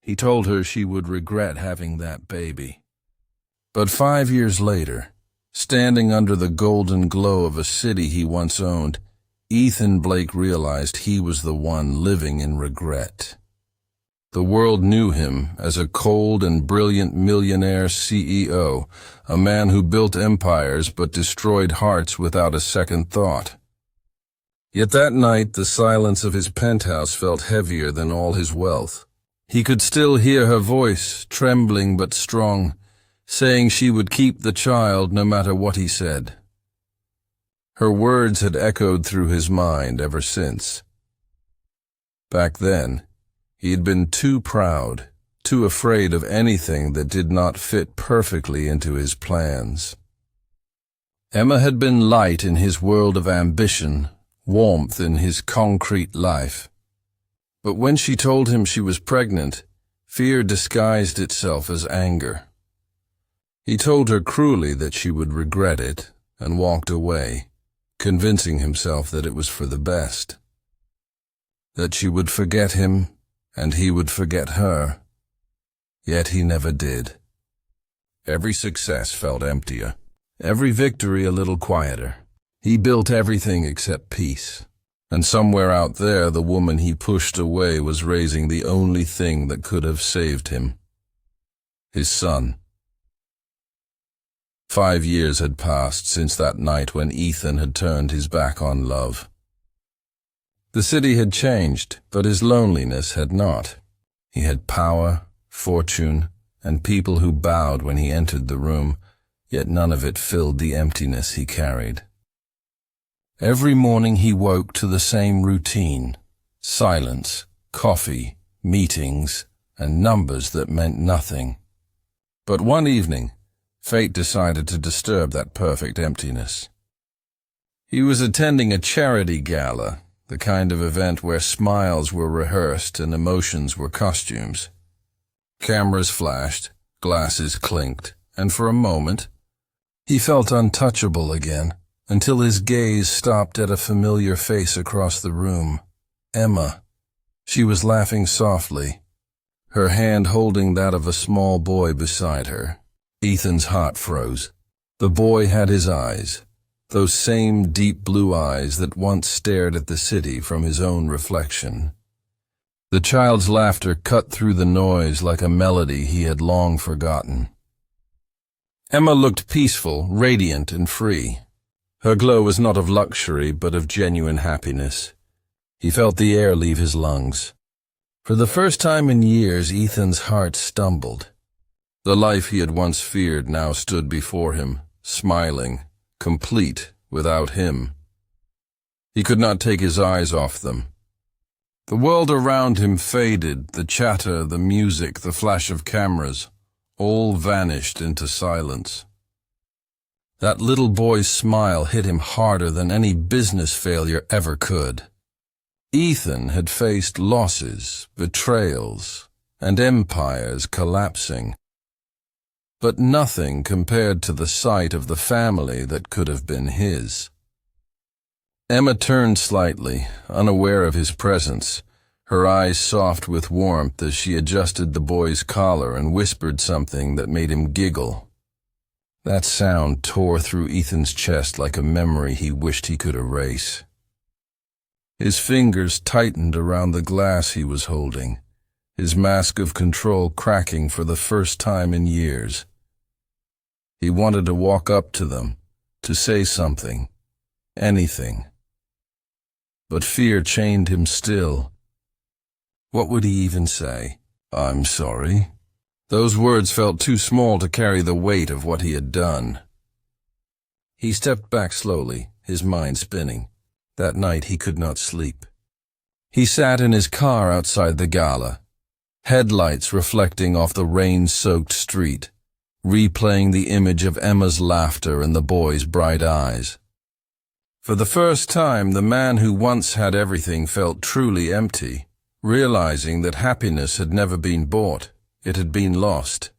He told her she would regret having that baby. But 5 years later, standing under the golden glow of a city he once owned, Ethan Blake realized he was the one living in regret. The world knew him as a cold and brilliant millionaire CEO, a man who built empires but destroyed hearts without a second thought. Yet that night, the silence of his penthouse felt heavier than all his wealth. He could still hear her voice, trembling but strong, saying she would keep the child no matter what he said. Her words had echoed through his mind ever since. Back then, he had been too proud, too afraid of anything that did not fit perfectly into his plans. Emma had been light in his world of ambition, warmth in his concrete life. But when she told him she was pregnant, fear disguised itself as anger. He told her cruelly that she would regret it and walked away, convincing himself that it was for the best. That she would forget him and he would forget her. Yet he never did. Every success felt emptier, every victory a little quieter. He built everything except peace. And somewhere out there, the woman he pushed away was raising the only thing that could have saved him. His son. 5 years had passed since that night when Ethan had turned his back on love. The city had changed, but his loneliness had not. He had power, fortune, and people who bowed when he entered the room, yet none of it filled the emptiness he carried. Every morning he woke to the same routine: silence, coffee, meetings, and numbers that meant nothing. But one evening, fate decided to disturb that perfect emptiness. He was attending a charity gala, the kind of event where smiles were rehearsed and emotions were costumes. Cameras flashed, glasses clinked, and for a moment, he felt untouchable again, until his gaze stopped at a familiar face across the room. Emma. She was laughing softly, her hand holding that of a small boy beside her. Ethan's heart froze. The boy had his eyes, those same deep blue eyes that once stared at the city from his own reflection. The child's laughter cut through the noise like a melody he had long forgotten. Emma looked peaceful, radiant, and free. Her glow was not of luxury, but of genuine happiness. He felt the air leave his lungs. For the first time in years, Ethan's heart stumbled. The life he had once feared now stood before him, smiling, complete without him. He could not take his eyes off them. The world around him faded, the chatter, the music, the flash of cameras, all vanished into silence. That little boy's smile hit him harder than any business failure ever could. Ethan had faced losses, betrayals, and empires collapsing. But nothing compared to the sight of the family that could have been his. Emma turned slightly, unaware of his presence, her eyes soft with warmth as she adjusted the boy's collar and whispered something that made him giggle. That sound tore through Ethan's chest like a memory he wished he could erase. His fingers tightened around the glass he was holding, his mask of control cracking for the first time in years. He wanted to walk up to them, to say something, anything. But fear chained him still. What would he even say? "I'm sorry." Those words felt too small to carry the weight of what he had done. He stepped back slowly, his mind spinning. That night he could not sleep. He sat in his car outside the gala, headlights reflecting off the rain-soaked street, replaying the image of Emma's laughter and the boy's bright eyes. For the first time, the man who once had everything felt truly empty, realizing that happiness had never been bought. It had been lost.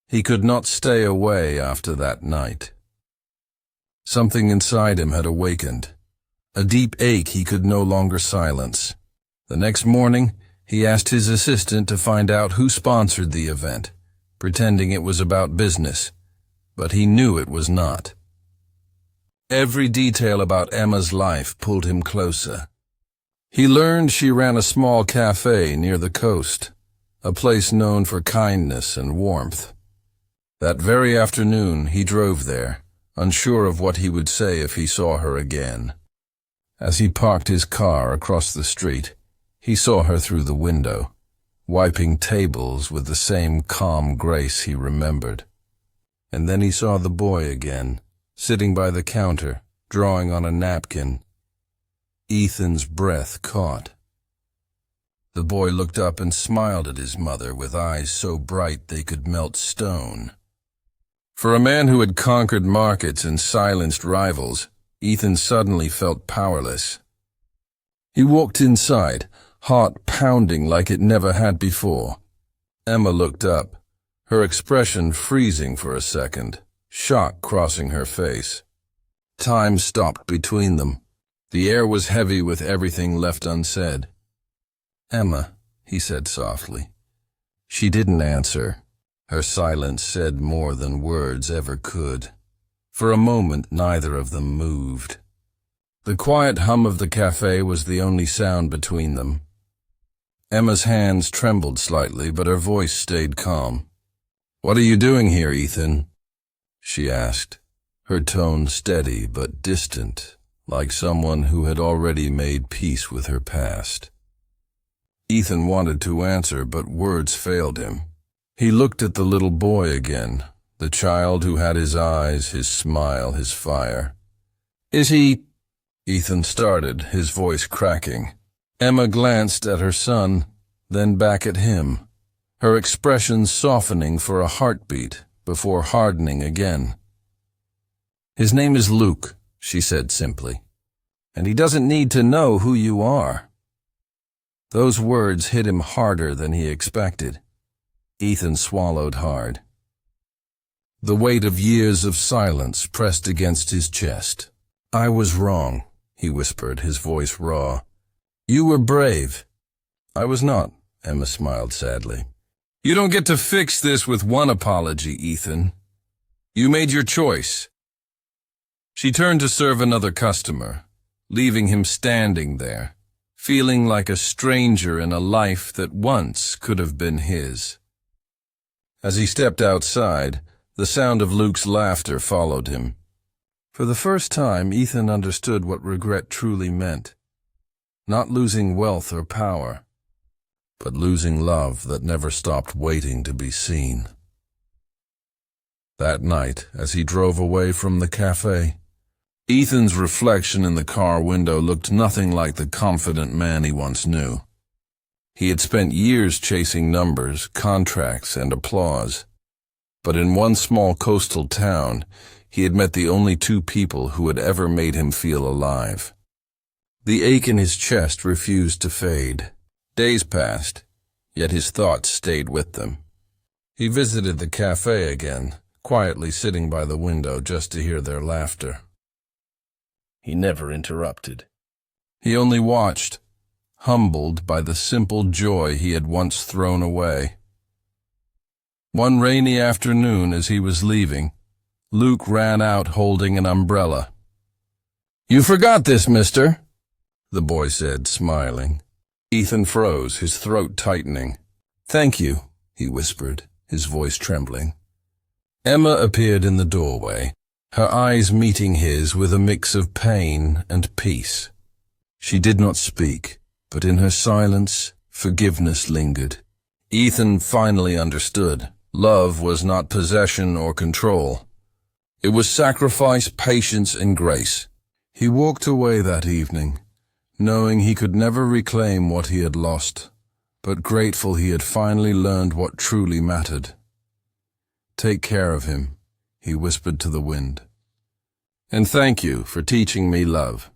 He could not stay away after that night. Something inside him had awakened, a deep ache he could no longer silence. The next morning, He asked his assistant to find out who sponsored the event, pretending it was about business, but he knew it was not. Every detail about Emma's life pulled him closer. He learned she ran a small cafe near the coast, a place known for kindness and warmth. That very afternoon he drove there, unsure of what he would say if he saw her again. As he parked his car across the street, he saw her through the window, wiping tables with the same calm grace he remembered. And then he saw the boy again, sitting by the counter, drawing on a napkin. Ethan's breath caught. The boy looked up and smiled at his mother with eyes so bright they could melt stone. For a man who had conquered markets and silenced rivals, Ethan suddenly felt powerless. He walked inside, heart pounding like it never had before. Emma looked up, her expression freezing for a second, shock crossing her face. Time stopped between them. The air was heavy with everything left unsaid. "Emma," he said softly. She didn't answer. Her silence said more than words ever could. For a moment, neither of them moved. The quiet hum of the cafe was the only sound between them. Emma's hands trembled slightly, but her voice stayed calm. "What are you doing here, Ethan?" she asked, her tone steady but distant, like someone who had already made peace with her past. Ethan wanted to answer, but words failed him. He looked at the little boy again, the child who had his eyes, his smile, his fire. "Is he—" Ethan started, his voice cracking. Emma glanced at her son, then back at him, her expression softening for a heartbeat before hardening again. "His name is Luke," she said simply, "and he doesn't need to know who you are." Those words hit him harder than he expected. Ethan swallowed hard. The weight of years of silence pressed against his chest. "I was wrong," he whispered, his voice raw. "You were brave." "I was not," Emma smiled sadly. "You don't get to fix this with one apology, Ethan. You made your choice." She turned to serve another customer, leaving him standing there, feeling like a stranger in a life that once could have been his. As he stepped outside, the sound of Luke's laughter followed him. For the first time, Ethan understood what regret truly meant. Not losing wealth or power, but losing love that never stopped waiting to be seen. That night, as he drove away from the cafe, Ethan's reflection in the car window looked nothing like the confident man he once knew. He had spent years chasing numbers, contracts, and applause. But in one small coastal town, he had met the only two people who had ever made him feel alive. The ache in his chest refused to fade. Days passed, yet his thoughts stayed with them. He visited the cafe again, quietly sitting by the window just to hear their laughter. He never interrupted. He only watched, humbled by the simple joy he had once thrown away. One rainy afternoon as he was leaving, Luke ran out holding an umbrella. "You forgot this, mister," the boy said, smiling. Ethan froze, his throat tightening. "Thank you," he whispered, his voice trembling. Emma appeared in the doorway, her eyes meeting his with a mix of pain and peace. She did not speak, but in her silence, forgiveness lingered. Ethan finally understood. Love was not possession or control. It was sacrifice, patience, and grace. He walked away that evening, knowing he could never reclaim what he had lost, but grateful he had finally learned what truly mattered. "Take care of him," he whispered to the wind. "And thank you for teaching me love."